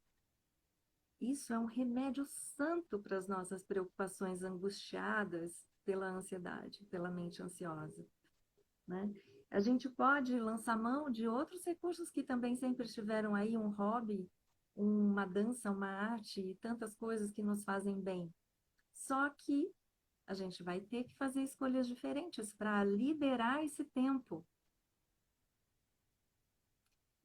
Speaker 1: Isso é um remédio santo para as nossas preocupações angustiadas pela ansiedade, pela mente ansiosa, né? A gente pode lançar mão de outros recursos que também sempre estiveram aí, um hobby, uma dança, uma arte e tantas coisas que nos fazem bem. Só que a gente vai ter que fazer escolhas diferentes para liberar esse tempo.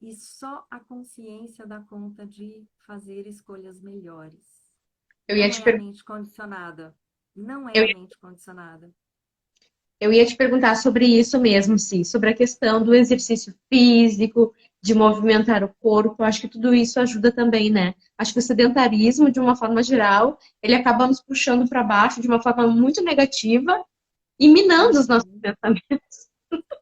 Speaker 1: E só a consciência dá conta de fazer escolhas melhores.
Speaker 2: Eu ia
Speaker 1: Não
Speaker 2: te
Speaker 1: é a
Speaker 2: perguntar.
Speaker 1: mente condicionada. Não é a mente condicionada.
Speaker 2: Eu ia te perguntar sobre isso mesmo, sim, sobre a questão do exercício físico, de movimentar o corpo. Acho que tudo isso ajuda também, né? Acho que o sedentarismo, de uma forma geral, ele acaba nos puxando para baixo de uma forma muito negativa e minando os nossos
Speaker 1: Uhum.
Speaker 2: pensamentos.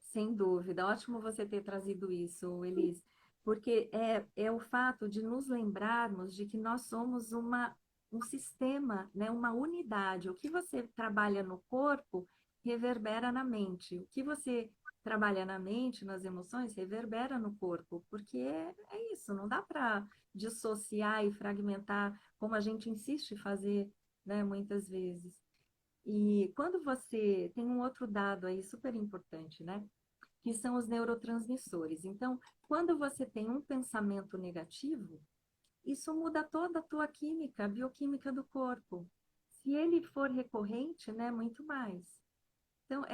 Speaker 1: Sem dúvida. Ótimo você ter trazido isso, Elis, porque é o fato de nos lembrarmos de que nós somos um sistema, né? Uma unidade. O que você trabalha no corpo reverbera na mente. O que você trabalha na mente, nas emoções, reverbera no corpo, porque é isso, não dá para dissociar e fragmentar como a gente insiste em fazer, né, muitas vezes. E quando você tem um outro dado aí super importante, né? Que são os neurotransmissores. Então, quando você tem um pensamento negativo, isso muda toda a tua química, a bioquímica do corpo. Se ele for recorrente, né, muito mais. Então,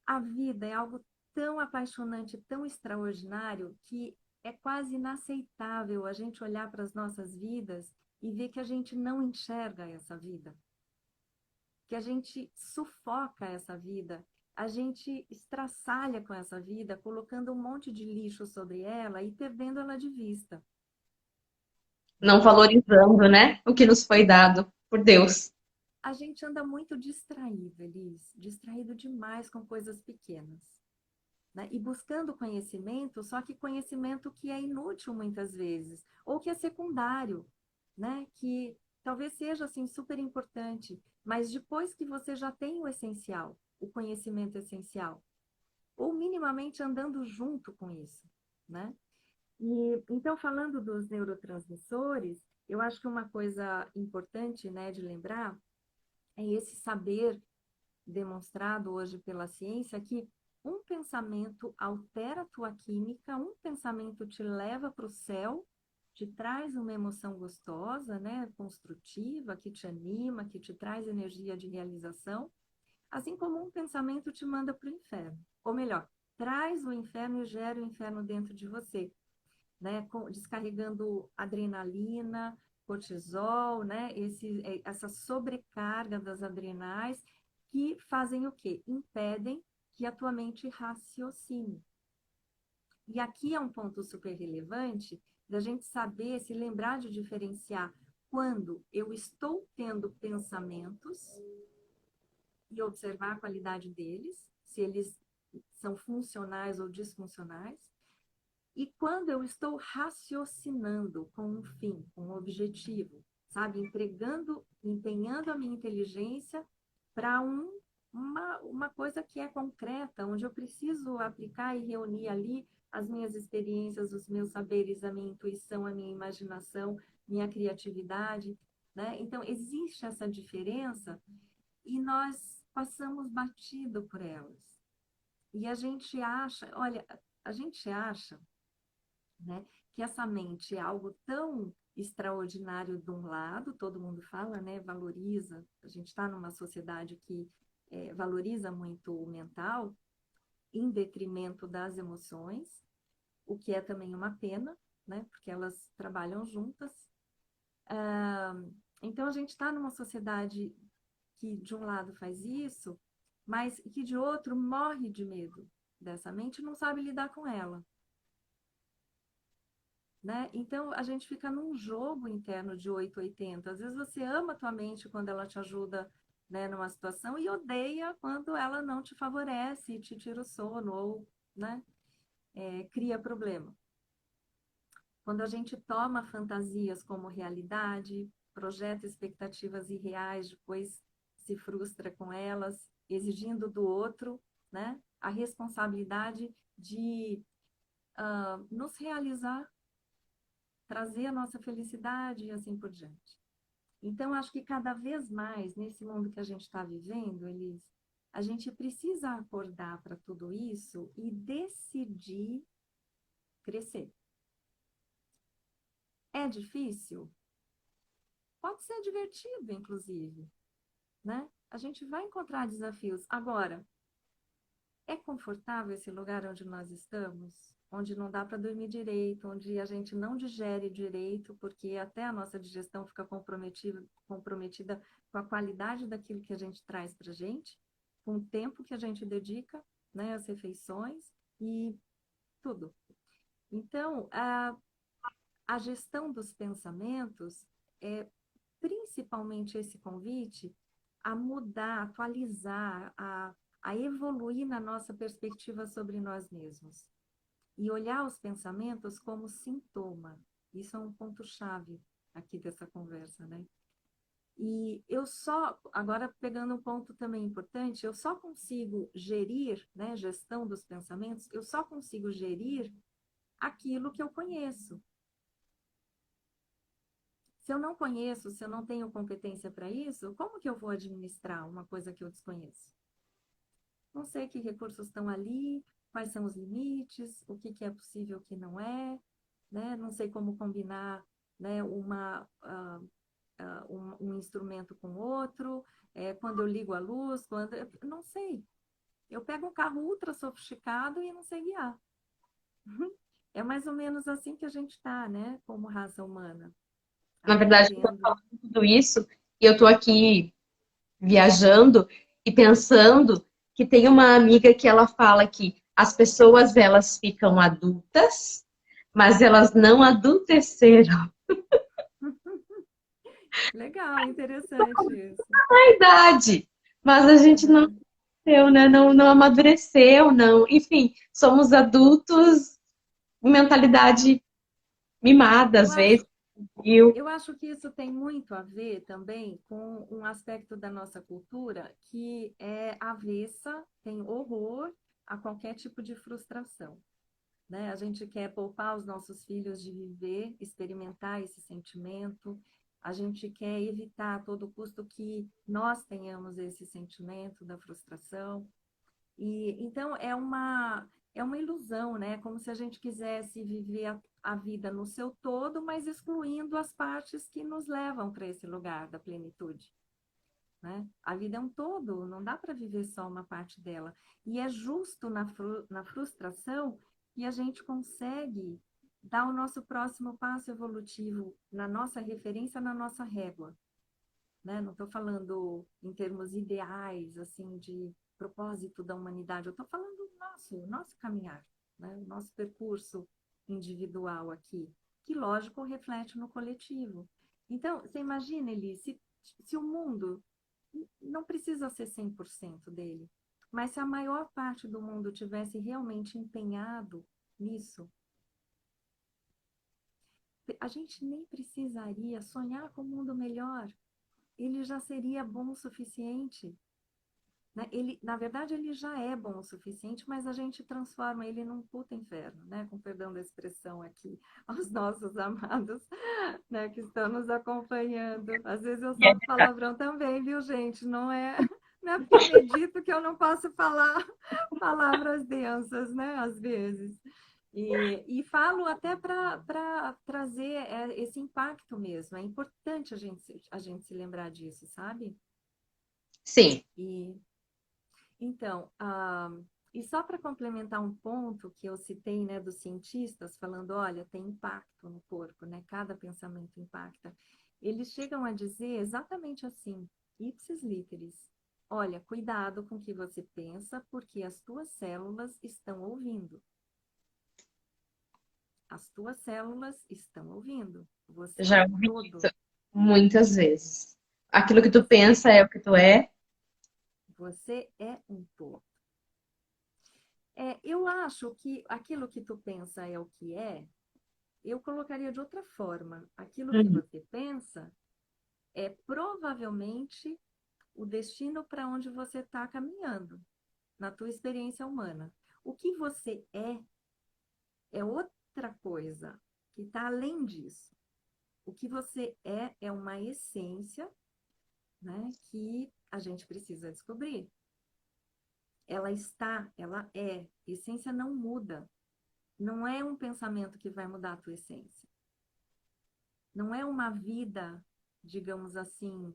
Speaker 1: a vida é algo tão apaixonante, tão extraordinário, que é quase inaceitável a gente olhar para as nossas vidas e ver que a gente não enxerga essa vida, que a gente sufoca essa vida, a gente estraçalha com essa vida, colocando um monte de lixo sobre ela e perdendo ela de vista,
Speaker 2: Não
Speaker 1: né?
Speaker 2: valorizando, né, o que nos foi dado por Deus.
Speaker 1: A gente anda muito distraído, Elis, distraído demais com coisas pequenas, né? E buscando conhecimento, só que conhecimento que é inútil muitas vezes, ou que é secundário, né? Que talvez seja assim super importante, mas depois que você já tem o essencial, o conhecimento essencial, ou minimamente andando junto com isso, né? E então falando dos neurotransmissores, eu acho que uma coisa importante, né, de lembrar é esse saber demonstrado hoje pela ciência que um pensamento altera a tua química, um pensamento te leva para o céu, te traz uma emoção gostosa, né, construtiva, que te anima, que te traz energia de realização, assim como um pensamento te manda para o inferno. Ou melhor, traz o inferno e gera o inferno dentro de você, né, descarregando adrenalina, cortisol, né, essa sobrecarga das adrenais que fazem o quê? Impedem que a tua mente raciocine. E aqui é um ponto super relevante da gente saber, se lembrar de diferenciar quando eu estou tendo pensamentos e observar a qualidade deles, se eles são funcionais ou disfuncionais, e quando eu estou raciocinando com um fim, com um objetivo, sabe? Empenhando a minha inteligência para uma coisa que é concreta, onde eu preciso aplicar e reunir ali as minhas experiências, os meus saberes, a minha intuição, a minha imaginação, minha criatividade, né? Então, existe essa diferença e nós passamos batido por elas. E a gente acha, olha, a gente acha, né, que essa mente é algo tão extraordinário de um lado, todo mundo fala, né, valoriza, a gente está numa sociedade que valoriza muito o mental, em detrimento das emoções, o que é também uma pena, né, porque elas trabalham juntas. Então, a gente está numa sociedade que, de um lado, faz isso, mas que, de outro, morre de medo dessa mente e não sabe lidar com ela. Né? Então, a gente fica num jogo interno de 880. Às vezes você ama a tua mente quando ela te ajuda, né, numa situação e odeia quando ela não te favorece e te tira o sono ou, né, cria problema. Quando a gente toma fantasias como realidade, projeta expectativas irreais, depois se frustra com elas, exigindo do outro, né, a responsabilidade de nos realizar, trazer a nossa felicidade e assim por diante. Então, acho que cada vez mais, nesse mundo que a gente está vivendo, Elis, a gente precisa acordar para tudo isso e decidir crescer. É difícil? Pode ser divertido, inclusive, né? A gente vai encontrar desafios. Agora, é confortável esse lugar onde nós estamos? Onde não dá para dormir direito, onde a gente não digere direito, porque até a nossa digestão fica comprometida com a qualidade daquilo que a gente traz para a gente, com o tempo que a gente dedica, né, às refeições e tudo. Então, a gestão dos pensamentos é principalmente esse convite a mudar, atualizar, a evoluir na nossa perspectiva sobre nós mesmos. E olhar os pensamentos como sintoma. Isso é um ponto-chave aqui dessa conversa, né? E eu só, agora pegando um ponto também importante, eu só consigo gerir, né, gestão dos pensamentos, eu só consigo gerir aquilo que eu conheço. Se eu não conheço, se eu não tenho competência para isso, como que eu vou administrar uma coisa que eu desconheço? Não sei que recursos estão ali, quais são os limites, o que é possível, o que não é, né? Não sei como combinar, né, um instrumento com outro, quando eu ligo a luz, não sei. Eu pego um carro ultra sofisticado e não sei guiar. É mais ou menos assim que a gente está, né, como raça humana,
Speaker 2: Na verdade, eu tô
Speaker 1: aprendendo.
Speaker 2: falando tudo isso e eu tô aqui viajando e pensando que tem uma amiga que ela fala que as pessoas elas ficam adultas, mas elas não adulteceram
Speaker 1: Legal, interessante isso.
Speaker 2: a idade, mas a gente não
Speaker 1: Uhum.
Speaker 2: cresceu, né? Não amadureceu, não. Enfim, somos adultos com mentalidade mimada
Speaker 1: Eu
Speaker 2: às vezes,
Speaker 1: acho,
Speaker 2: viu?
Speaker 1: eu acho que isso tem muito a ver também com um aspecto da nossa cultura que é avessa, tem horror a qualquer tipo de frustração, né? A gente quer poupar os nossos filhos de viver, experimentar esse sentimento, a gente quer evitar a todo custo que nós tenhamos esse sentimento da frustração. E então é uma ilusão, né? Como se a gente quisesse viver a vida no seu todo, mas excluindo as partes que nos levam para esse lugar da plenitude, né? A vida é um todo, não dá para viver só uma parte dela. E é justo na frustração que a gente consegue dar o nosso próximo passo evolutivo na nossa referência, na nossa régua, né? Não estou falando em termos ideais, assim, de propósito da humanidade, eu estou falando do nosso caminhar, né? O nosso percurso individual aqui, que, lógico, reflete no coletivo. Então, você imagina, Eli, se o mundo não precisa ser 100% dele, mas se a maior parte do mundo tivesse realmente empenhado nisso, a gente nem precisaria sonhar com um mundo melhor, ele já seria bom o suficiente. né? Ele, na verdade, ele já é bom o suficiente, mas a gente transforma ele num puta inferno, né? Com perdão da expressão aqui, aos nossos amados, né? Que estão nos acompanhando. Às vezes eu solto palavrão também, viu, gente? Não é porque eu medito que eu não posso falar palavras densas, né? Às vezes. E falo até para trazer esse impacto mesmo. É importante a gente se lembrar disso, sabe?
Speaker 2: Sim.
Speaker 1: E então, e só para complementar um ponto que eu citei, né, dos cientistas, falando, olha, tem impacto no corpo, né? Cada pensamento impacta. Eles chegam a dizer exatamente assim, ipsis literis. Olha, cuidado com o que você pensa, porque as tuas células estão ouvindo. As tuas células estão ouvindo. Você é
Speaker 2: Já
Speaker 1: um
Speaker 2: ouvi
Speaker 1: todo.
Speaker 2: isso muitas vezes. Aquilo que tu pensa é o que tu é.
Speaker 1: Você é um todo. Eu acho que aquilo que tu pensa é o que é, eu colocaria de outra forma. Aquilo que
Speaker 2: Uhum.
Speaker 1: você pensa é provavelmente o destino para onde você está caminhando, na tua experiência humana. O que você é outra coisa que está além disso. O que você é uma essência, né, que a gente precisa descobrir. Ela está, ela é. Essência não muda. Não é um pensamento que vai mudar a tua essência. Não é uma vida, digamos assim,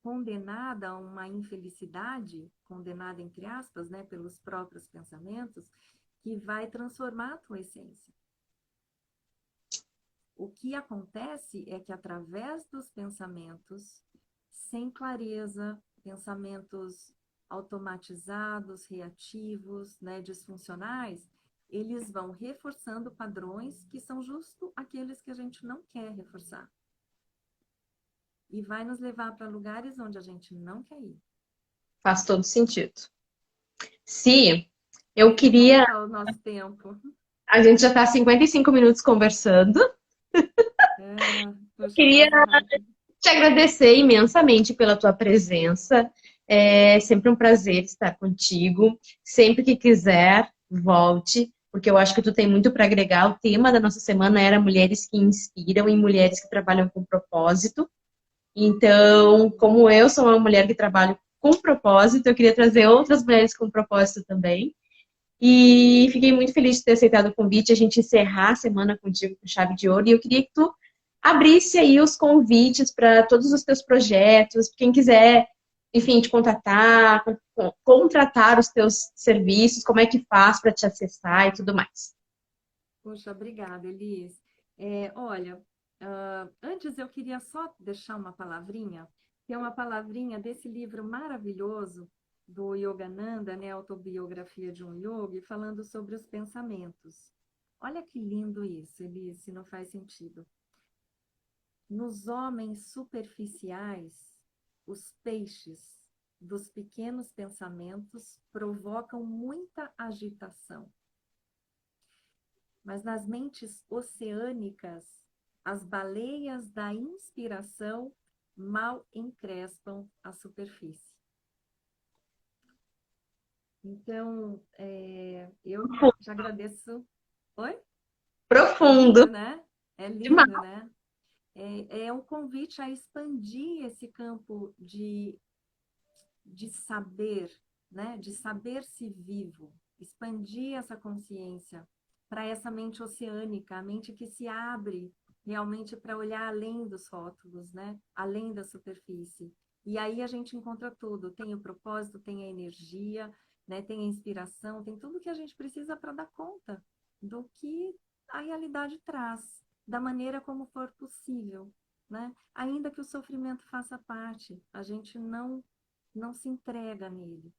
Speaker 1: condenada a uma infelicidade, condenada entre aspas, né, pelos próprios pensamentos, que vai transformar a tua essência. O que acontece é que através dos pensamentos, sem clareza, pensamentos automatizados, reativos, né, disfuncionais, eles vão reforçando padrões que são justo aqueles que a gente não quer reforçar. E vai nos levar para lugares onde a gente não quer ir.
Speaker 2: Faz todo sentido. Se eu
Speaker 1: Como
Speaker 2: queria.
Speaker 1: está o nosso tempo?
Speaker 2: A gente já está 55 minutos conversando.
Speaker 1: Puxa,
Speaker 2: Queria
Speaker 1: passa rápido.
Speaker 2: te agradecer imensamente pela tua presença. É sempre um prazer estar contigo. Sempre que quiser, volte, porque eu acho que tu tem muito para agregar. O tema da nossa semana era mulheres que inspiram e mulheres que trabalham com propósito. Então, como eu sou uma mulher que trabalha com propósito, eu queria trazer outras mulheres com propósito também. E fiquei muito feliz de ter aceitado o convite, a gente encerrar a semana contigo com chave de ouro. E eu queria que tu abrisse aí os convites para todos os teus projetos, quem quiser, enfim, te contatar, contratar os teus serviços, como é que faz para te acessar e tudo mais.
Speaker 1: Puxa, obrigada, Elis. Olha, antes eu queria só deixar uma palavrinha, que é uma palavrinha desse livro maravilhoso do Yogananda, né, Autobiografia de um Yogi, falando sobre os pensamentos. Olha que lindo isso, Elis, se não faz sentido. Nos homens superficiais, os peixes dos pequenos pensamentos provocam muita agitação. Mas nas mentes oceânicas, as baleias da inspiração mal encrespam a superfície. Então, eu já agradeço. Oi? É
Speaker 2: Profundo
Speaker 1: lindo, né? É lindo,
Speaker 2: demais.
Speaker 1: né? É um convite a expandir esse campo de saber, né? De saber-se vivo, expandir essa consciência para essa mente oceânica, a mente que se abre realmente para olhar além dos rótulos, né? Além da superfície. E aí a gente encontra tudo, tem o propósito, tem a energia, né? Tem a inspiração, tem tudo que a gente precisa para dar conta do que a realidade traz, da maneira como for possível, né? Ainda que o sofrimento faça parte, a gente não se entrega nele,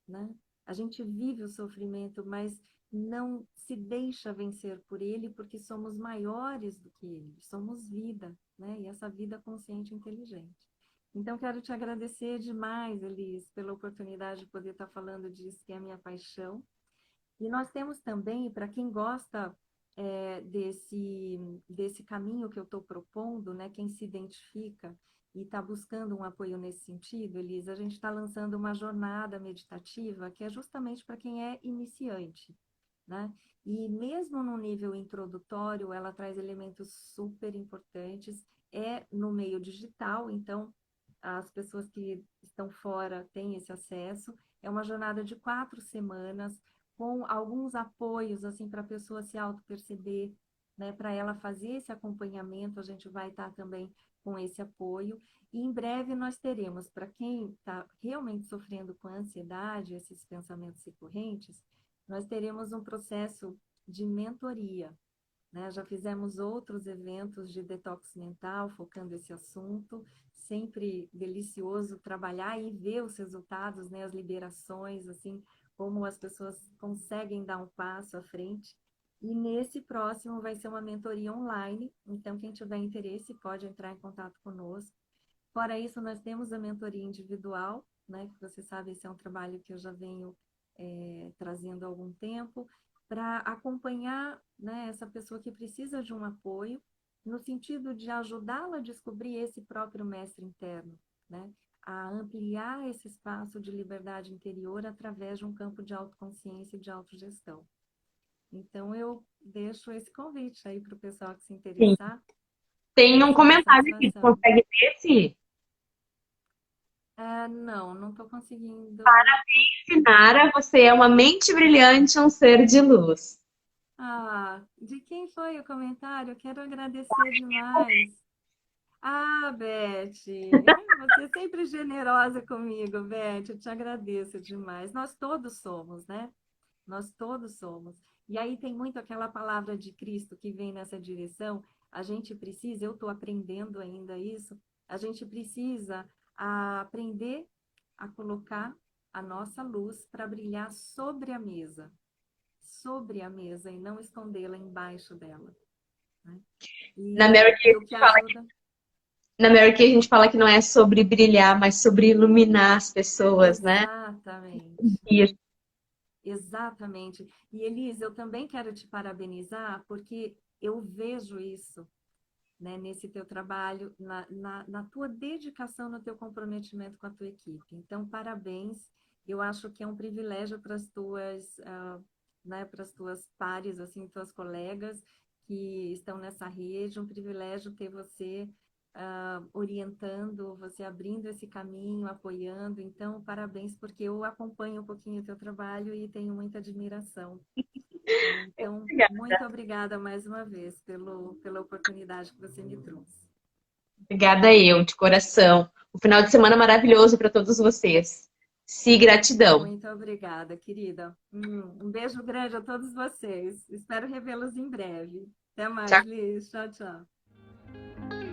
Speaker 1: né? A gente vive o sofrimento, mas não se deixa vencer por ele, porque somos maiores do que ele, somos vida, né? E essa vida consciente e inteligente. Então, quero te agradecer demais, Elis, pela oportunidade de poder estar falando disso, que é a minha paixão. E nós temos também, para quem gosta desse caminho que eu estou propondo, né? Quem se identifica e está buscando um apoio nesse sentido, Elisa, a gente está lançando uma jornada meditativa que é justamente para quem é iniciante, né? E mesmo no nível introdutório, ela traz elementos super importantes, é no meio digital, então as pessoas que estão fora têm esse acesso. É uma jornada de 4 semanas, com alguns apoios assim para a pessoa se auto-perceber, né? Para ela fazer esse acompanhamento, a gente vai estar também com esse apoio. E em breve nós teremos, para quem está realmente sofrendo com ansiedade, esses pensamentos recorrentes, nós teremos um processo de mentoria, né? Já fizemos outros eventos de detox mental, focando esse assunto, sempre delicioso trabalhar e ver os resultados, né? As liberações, assim, como as pessoas conseguem dar um passo à frente. E nesse próximo vai ser uma mentoria online, então quem tiver interesse pode entrar em contato conosco. Fora isso, nós temos a mentoria individual, né? Que você sabe, esse é um trabalho que eu já venho trazendo há algum tempo, para acompanhar, né, essa pessoa que precisa de um apoio, no sentido de ajudá-la a descobrir esse próprio mestre interno, né? A ampliar esse espaço de liberdade interior através de um campo de autoconsciência e de autogestão. Então, eu deixo esse convite aí para o pessoal que se
Speaker 2: Sim.
Speaker 1: interessar.
Speaker 2: Tem
Speaker 1: Vai
Speaker 2: um
Speaker 1: ser uma
Speaker 2: comentário aqui, tu
Speaker 1: satisfação.
Speaker 2: consegue ver esse?
Speaker 1: Não estou conseguindo.
Speaker 2: Sinara, você é uma mente brilhante, um ser de luz.
Speaker 1: De quem foi o comentário? Quero agradecer demais. Beth, você é sempre generosa comigo, Beth. Eu te agradeço demais. Nós todos somos, né? Nós todos somos. E aí tem muito aquela palavra de Cristo que vem nessa direção. A gente precisa, eu estou aprendendo ainda isso, a gente precisa aprender a colocar a nossa luz para brilhar sobre a mesa e não escondê-la embaixo dela, né?
Speaker 2: Na Mary
Speaker 1: E o que ajuda.
Speaker 2: Na Mary Kay a gente fala que não é sobre brilhar, mas sobre iluminar as pessoas, né?
Speaker 1: Exatamente.
Speaker 2: E
Speaker 1: Exatamente. E Elisa, eu também quero te parabenizar, porque eu vejo isso, né, nesse teu trabalho, na tua dedicação, no teu comprometimento com a tua equipe. Então, parabéns. Eu acho que é um privilégio para as tuas, né, para as tuas pares, assim, tuas colegas que estão nessa rede, um privilégio ter você orientando, você abrindo esse caminho, apoiando. Então, parabéns, porque eu acompanho um pouquinho o teu trabalho e tenho muita admiração, né? Então, muito obrigada mais uma vez pela oportunidade que você me trouxe.
Speaker 2: obrigada eu, de coração. Um final de semana maravilhoso para todos vocês. Sim, gratidão.
Speaker 1: Muito obrigada, querida. Um beijo grande a todos vocês. Espero revê-los em breve. Até mais,
Speaker 2: Tchau.
Speaker 1: Liz. Tchau, tchau.